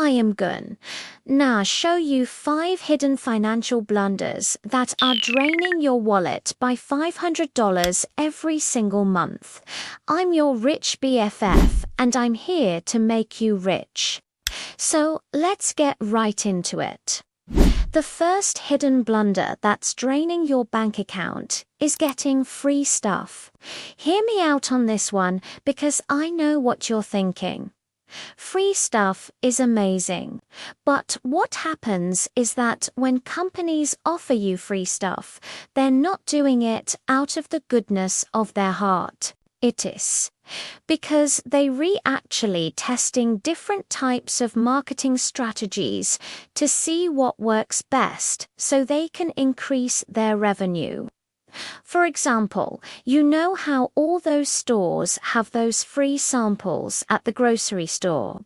I am Gun. Now show you 5 hidden financial blunders that are draining your wallet by $500 every single month. I'm your rich BFF and I'm here to make you rich. So let's get right into it. The first hidden blunder that's draining your bank account is getting free stuff. Hear me out on this one because I know what you're thinking. Free stuff is amazing, but what happens is that when companies offer you free stuff, they're not doing it out of the goodness of their heart. It is because they actually testing different types of marketing strategies to see what works best so they can increase their revenue. For example, you know how all those stores have those free samples at the grocery store.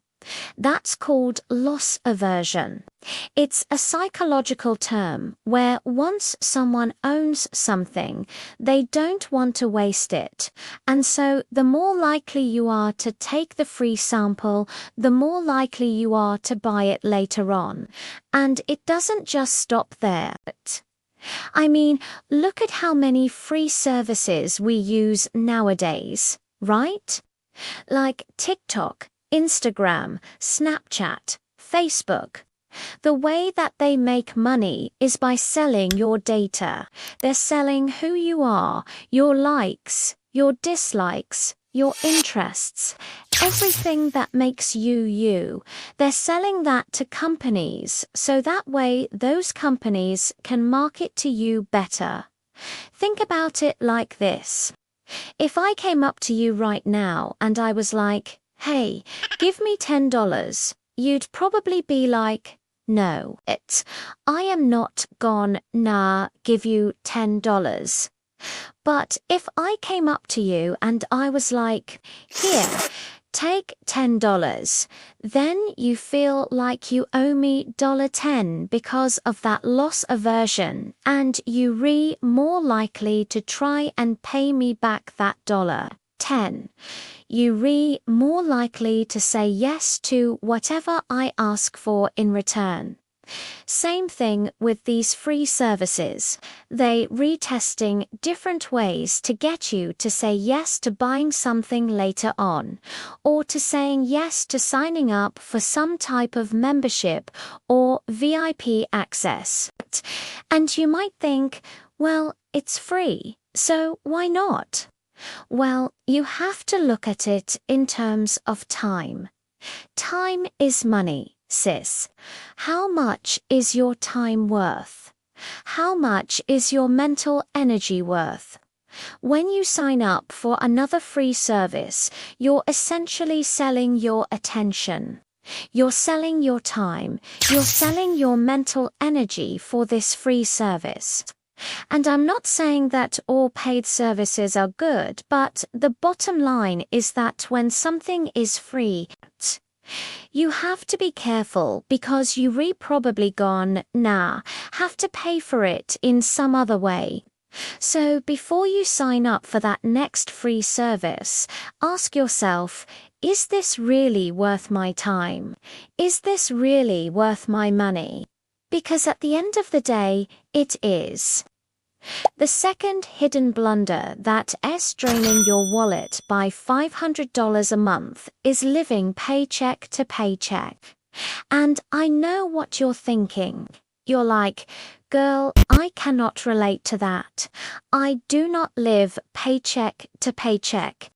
That's called loss aversion. It's a psychological term where once someone owns something, they don't want to waste it. And so the more likely you are to take the free sample, the more likely you are to buy it later on. And it doesn't just stop there. I mean, look at how many free services we use nowadays, right? Like TikTok, Instagram, Snapchat, Facebook. The way that they make money is by selling your data. They're selling who you are, your likes, your dislikes, your interests, everything that makes you you. They're selling that to companies, so that way those companies can market to you better. Think about it like this. If I came up to you right now and I was like, hey, give me $10, you'd probably be like, no, I am not gonna give you $10. But if I came up to you and I was like, here, take $10, then you feel like you owe me $10 because of that loss aversion, and you more likely to try and pay me back that $10. You more likely to say yes to whatever I ask for in return. Same thing with these free services. They retesting different ways to get you to say yes to buying something later on, or to saying yes to signing up for some type of membership or VIP access. And you might think, well, it's free, so why not? Well, you have to look at it in terms of time. Time is money. Sis, how much is your time worth? How much is your mental energy worth? When you sign up for another free service, you're essentially selling your attention. You're selling your time. You're selling your mental energy for this free service. And I'm not saying that all paid services are good, but the bottom line is that when something is free, you have to be careful because you probably have to pay for it in some other way. So before you sign up for that next free service, ask yourself, is this really worth my time? Is this really worth my money? Because at the end of the day, it is. The second hidden blunder that is draining your wallet by $500 a month is living paycheck to paycheck. And I know what you're thinking. You're like, girl, I cannot relate to that. I do not live paycheck to paycheck.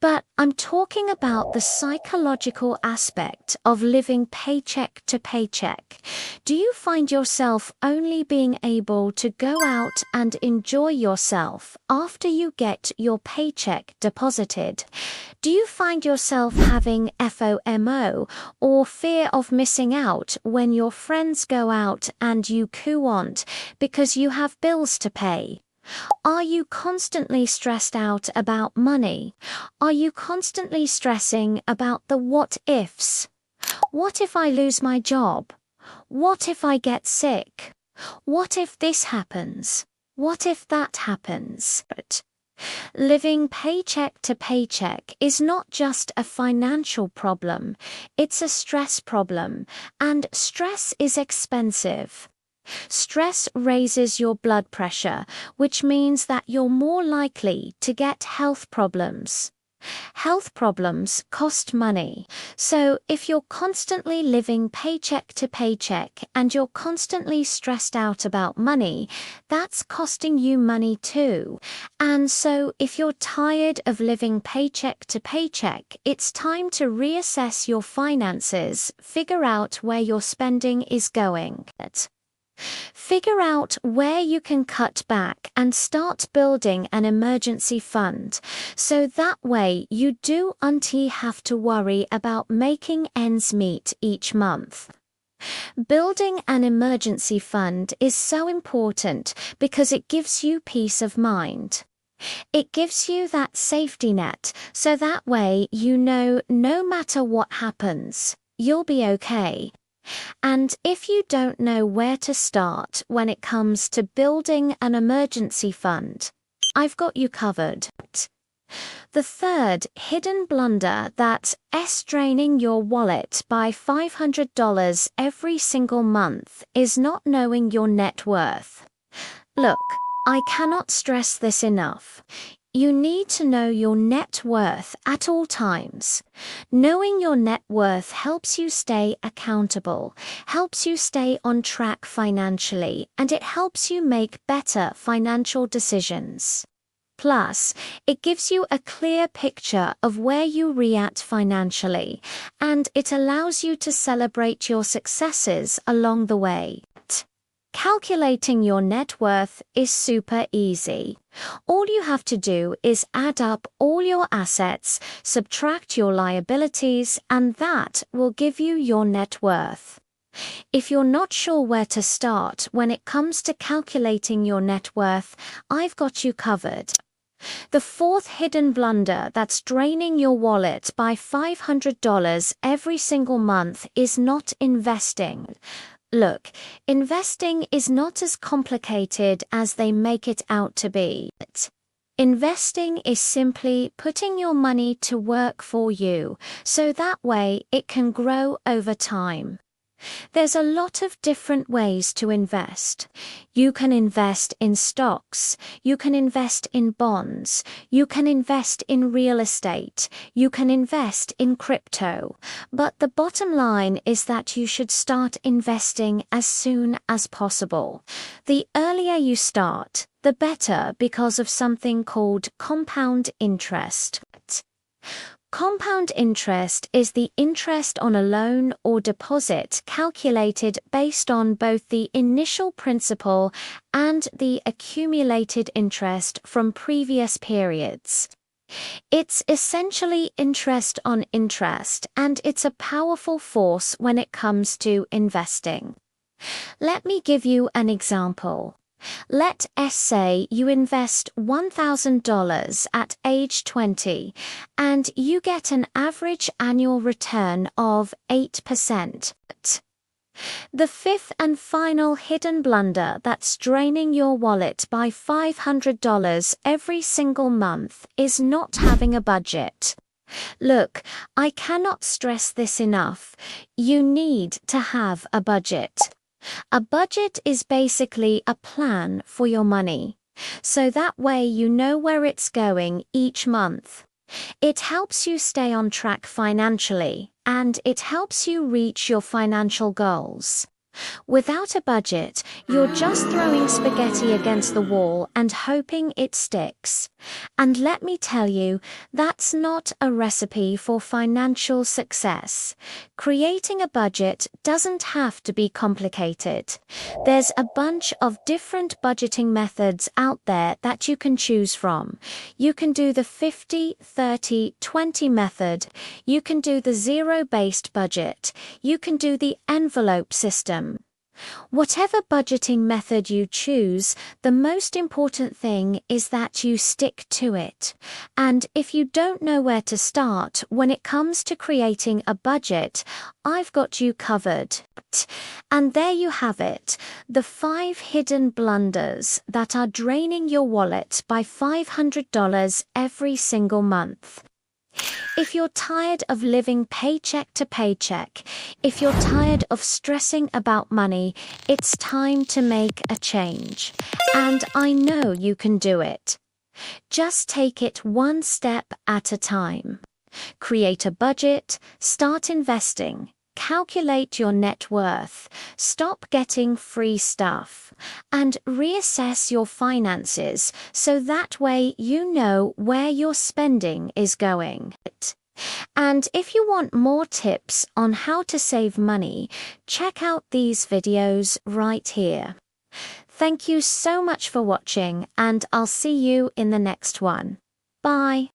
But I'm talking about the psychological aspect of living paycheck to paycheck. Do you find yourself only being able to go out and enjoy yourself after you get your paycheck deposited? Do you find yourself having FOMO or fear of missing out when your friends go out and you want because you have bills to pay? Are you constantly stressed out about money? Are you constantly stressing about the what ifs? What if I lose my job? What if I get sick? What if this happens? What if that happens? Living paycheck to paycheck is not just a financial problem, it's a stress problem, and stress is expensive. Stress raises your blood pressure, which means that you're more likely to get health problems. Health problems cost money, so if you're constantly living paycheck to paycheck and you're constantly stressed out about money, that's costing you money too. And so if you're tired of living paycheck to paycheck, it's time to reassess your finances, figure out where your spending is going. Figure out where you can cut back and start building an emergency fund, so that way you don't have to worry about making ends meet each month. Building an emergency fund is so important because it gives you peace of mind. It gives you that safety net, so that way you know no matter what happens, you'll be okay. And if you don't know where to start when it comes to building an emergency fund, I've got you covered. The third hidden blunder that's draining your wallet by $500 every single month is not knowing your net worth. Look, I cannot stress this enough. You need to know your net worth at all times. Knowing your net worth helps you stay accountable, helps you stay on track financially, and it helps you make better financial decisions. Plus, it gives you a clear picture of where you are at financially, and it allows you to celebrate your successes along the way. Calculating your net worth is super easy. All you have to do is add up all your assets, subtract your liabilities, and that will give you your net worth. If you're not sure where to start when it comes to calculating your net worth, I've got you covered. The fourth hidden blunder that's draining your wallet by $500 every single month is not investing. Look, investing is not as complicated as they make it out to be. Investing is simply putting your money to work for you, so that way it can grow over time. There's a lot of different ways to invest. You can invest in stocks, you can invest in bonds, you can invest in real estate, you can invest in crypto. But the bottom line is that you should start investing as soon as possible. The earlier you start, the better, because of something called compound interest. Compound interest is the interest on a loan or deposit calculated based on both the initial principal and the accumulated interest from previous periods. It's essentially interest on interest, and it's a powerful force when it comes to investing. Let me give you an example. Let's say you invest $1,000 at age 20 and you get an average annual return of 8%. The fifth and final hidden blunder that's draining your wallet by $500 every single month is not having a budget. Look, I cannot stress this enough. You need to have a budget. A budget is basically a plan for your money, so that way you know where it's going each month. It helps you stay on track financially, and it helps you reach your financial goals. Without a budget, you're just throwing spaghetti against the wall and hoping it sticks. And let me tell you, that's not a recipe for financial success. Creating a budget doesn't have to be complicated. There's a bunch of different budgeting methods out there that you can choose from. You can do the 50-30-20 method. You can do the zero-based budget. You can do the envelope system. Whatever budgeting method you choose, the most important thing is that you stick to it. And if you don't know where to start when it comes to creating a budget, I've got you covered. And there you have it, the 5 hidden blunders that are draining your wallet by $500 every single month. If you're tired of living paycheck to paycheck, if you're tired of stressing about money, it's time to make a change. And I know you can do it. Just take it one step at a time. Create a budget, start investing, calculate your net worth, stop getting free stuff, and reassess your finances so that way you know where your spending is going. And if you want more tips on how to save money, check out these videos right here. Thank you so much for watching, and I'll see you in the next one. Bye.